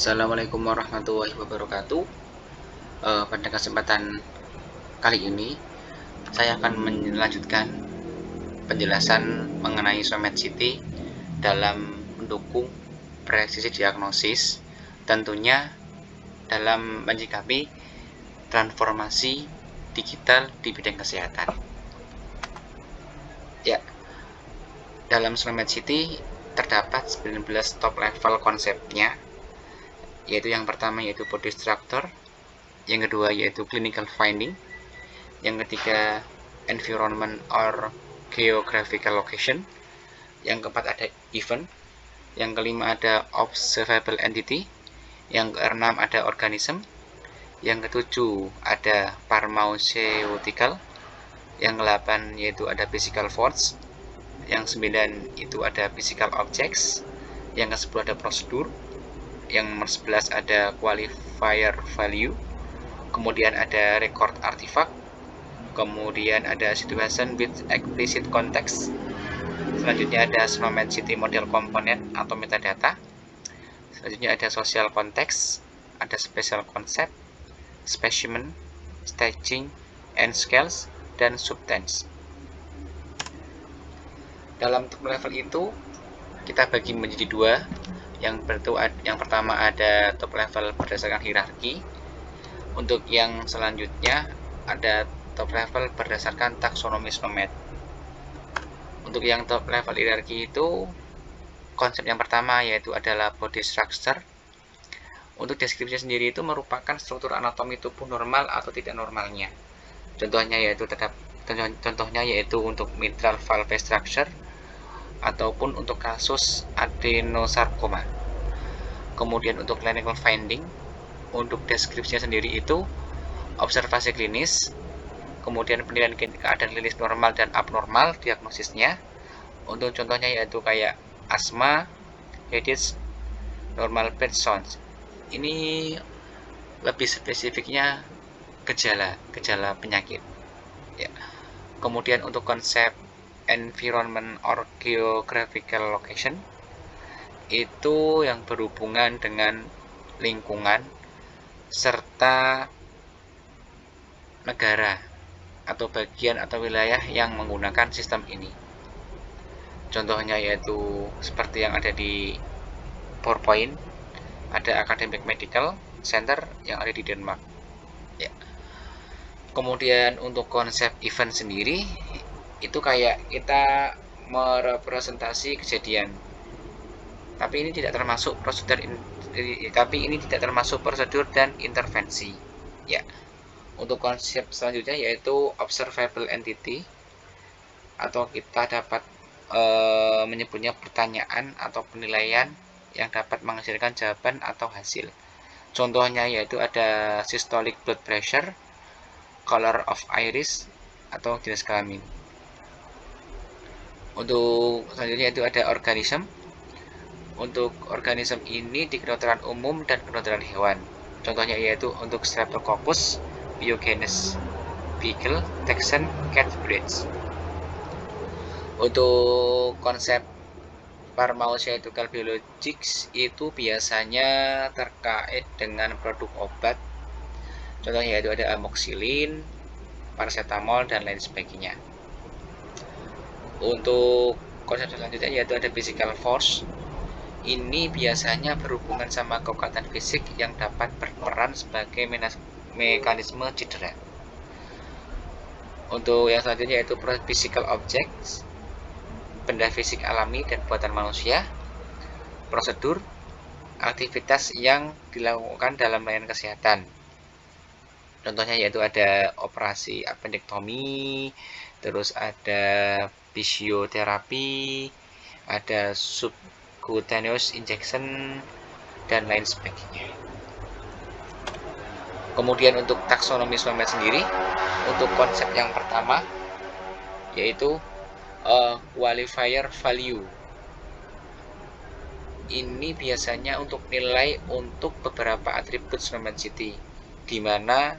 Assalamualaikum warahmatullahi wabarakatuh. Pada kesempatan kali ini, saya akan melanjutkan penjelasan mengenai SOMAT City dalam mendukung presisi diagnosis, tentunya dalam menyikapi transformasi digital di bidang kesehatan. Ya, dalam SOMAT City terdapat 19 top level konsepnya, yaitu yang pertama yaitu body structure, yang kedua yaitu clinical finding, yang ketiga environment or geographical location, yang keempat ada event, yang kelima ada observable entity, yang keenam ada organism, yang ketujuh ada pharmaceutical, yang ke-8 yaitu ada physical force, yang 9 itu ada physical objects, yang ke-10 ada prosedur, yang nomor 11 ada qualifier value, kemudian ada record artifact, kemudian ada situation with explicit context, selanjutnya ada SOMAT City model component atau metadata, selanjutnya ada social context, ada special concept, specimen, staging, and scales, dan subtense. Dalam level itu kita bagi menjadi dua. Yang pertama ada top level berdasarkan hierarki. Untuk yang selanjutnya ada top level berdasarkan taksonomi SOMAT. Untuk yang top level hierarki itu konsep yang pertama yaitu adalah body structure. Untuk deskripsi sendiri itu merupakan struktur anatomi tubuh normal atau tidak normalnya. Contohnya yaitu untuk mitral valve structure ataupun untuk kasus adenosarkoma. Kemudian untuk clinical finding, untuk deskripsinya sendiri itu observasi klinis, kemudian penilaian keadaan klinis normal dan abnormal, diagnosisnya. Untuk contohnya yaitu kayak asma, headache, normal bed sounds. Ini lebih spesifiknya gejala penyakit. Ya. Kemudian untuk konsep environment or geographical location itu yang berhubungan dengan lingkungan serta negara atau bagian atau wilayah yang menggunakan sistem ini. Contohnya yaitu seperti yang ada di PowerPoint, ada Academic Medical Center yang ada di Denmark. Ya. Kemudian untuk konsep event sendiri itu kayak kita merepresentasi kejadian. Tapi ini tidak termasuk prosedur dan intervensi. Ya. Untuk konsep selanjutnya yaitu observable entity, atau kita dapat menyebutnya pertanyaan atau penilaian yang dapat menghasilkan jawaban atau hasil. Contohnya yaitu ada systolic blood pressure, color of iris, atau jenis kelamin. Untuk selanjutnya itu ada organism. Untuk organism ini di kedokteran umum dan kedokteran hewan. Contohnya yaitu untuk Streptococcus pyogenes, beagle, Texan, cat breeds. Untuk konsep pharmaceutical biologics itu biasanya terkait dengan produk obat. Contohnya yaitu ada amoxicillin, paracetamol, dan lain sebagainya. Untuk konsep selanjutnya yaitu ada physical force. Ini biasanya berhubungan sama kekuatan fisik yang dapat berperan sebagai mekanisme cedera. Untuk yang selanjutnya yaitu physical objects, benda fisik alami dan buatan manusia, prosedur, aktivitas yang dilakukan dalam layanan kesehatan. Contohnya yaitu ada operasi appendektomi, terus ada fisioterapi, ada subcutaneous injection, dan lain sebagainya. Kemudian untuk taksonomi SOMAT sendiri, untuk konsep yang pertama yaitu qualifier value. Ini biasanya untuk nilai untuk beberapa atribut SOMAT City, di mana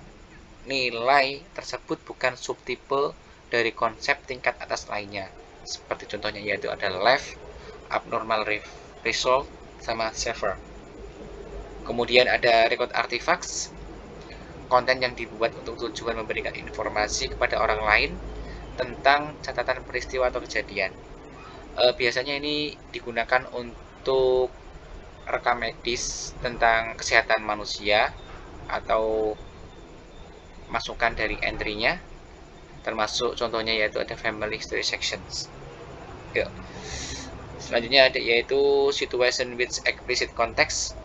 nilai tersebut bukan subtipe dari konsep tingkat atas lainnya. Seperti contohnya yaitu ada left, abnormal result, sama severe. Kemudian ada record artifacts, konten yang dibuat untuk tujuan memberikan informasi kepada orang lain tentang catatan peristiwa atau kejadian. Biasanya ini digunakan untuk rekam medis tentang kesehatan manusia atau masukan dari entry-nya, termasuk contohnya yaitu ada family history sections. Yuk. Selanjutnya ada yaitu situation with explicit context,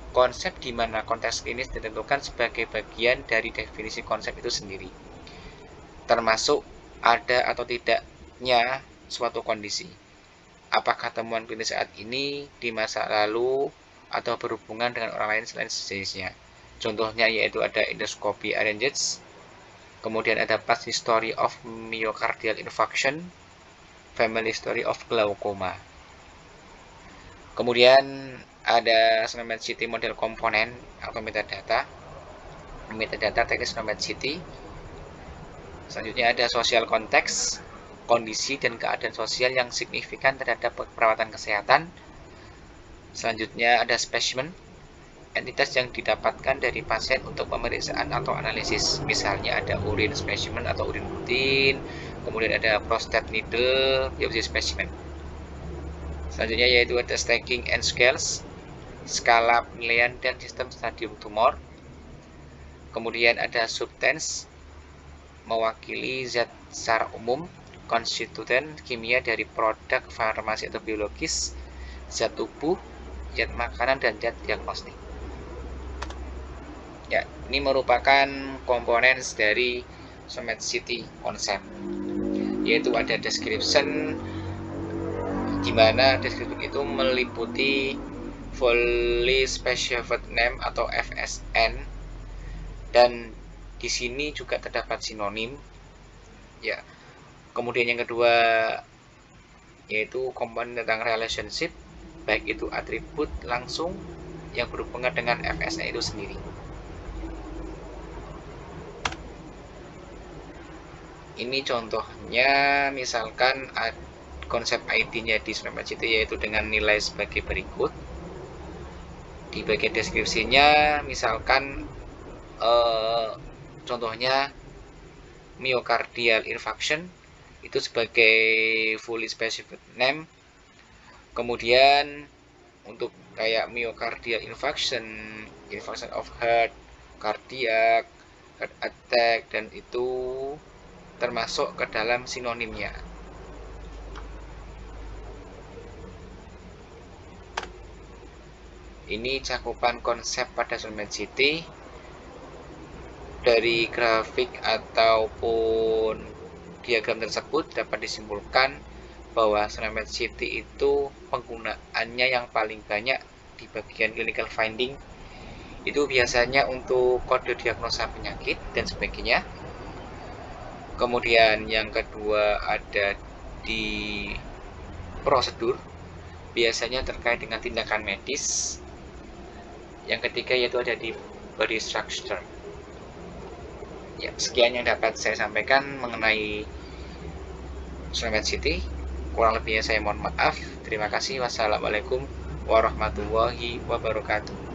konsep di mana konteks klinis ditentukan sebagai bagian dari definisi konsep itu sendiri, termasuk ada atau tidaknya suatu kondisi. Apakah temuan klinis saat ini, di masa lalu, atau berhubungan dengan orang lain selain sejenisnya. Contohnya yaitu ada endoscopy arranges, kemudian ada past history of myocardial infarction, family history of glaucoma. Kemudian ada Snowman City model komponen atau metadata teknis Snowman City. Selanjutnya ada social context, kondisi dan keadaan sosial yang signifikan terhadap perawatan kesehatan. Selanjutnya ada specimen, entitas yang didapatkan dari pasien untuk pemeriksaan atau analisis. Misalnya ada urin specimen atau urin rutin, kemudian ada prostate needle biopsi specimen. Selanjutnya yaitu ada staging and scales, skala penilaian dan sistem stadium tumor. Kemudian ada substance, mewakili zat secara umum, konstituen kimia dari produk farmasi atau biologis, zat tubuh, zat makanan, dan zat diagnostik. Ya, ini merupakan komponen dari Smart City konsep, yaitu ada description, di mana description itu meliputi fully specified name atau FSN, dan di sini juga terdapat sinonim. Ya, kemudian yang kedua yaitu komponen tentang relationship, baik itu atribut langsung yang berhubungan dengan FSN itu sendiri. Ini contohnya, misalkan konsep ID-nya di Smart City yaitu dengan nilai sebagai berikut. Di bagian deskripsinya, misalkan contohnya myocardial infarction itu sebagai fully specified name. Kemudian untuk kayak myocardial infarction, infarction of heart, cardiac, heart attack, dan itu termasuk ke dalam sinonimnya. Ini cakupan konsep pada Smart City. Dari grafik ataupun diagram tersebut dapat disimpulkan bahwa Smart City itu penggunaannya yang paling banyak di bagian clinical finding itu biasanya untuk kode diagnosa penyakit dan sebagainya. Kemudian yang kedua ada di prosedur, biasanya terkait dengan tindakan medis. Yang ketiga yaitu ada di body structure. Ya, sekian yang dapat saya sampaikan mengenai Smart City. Kurang lebihnya saya mohon maaf. Terima kasih. Wassalamualaikum warahmatullahi wabarakatuh.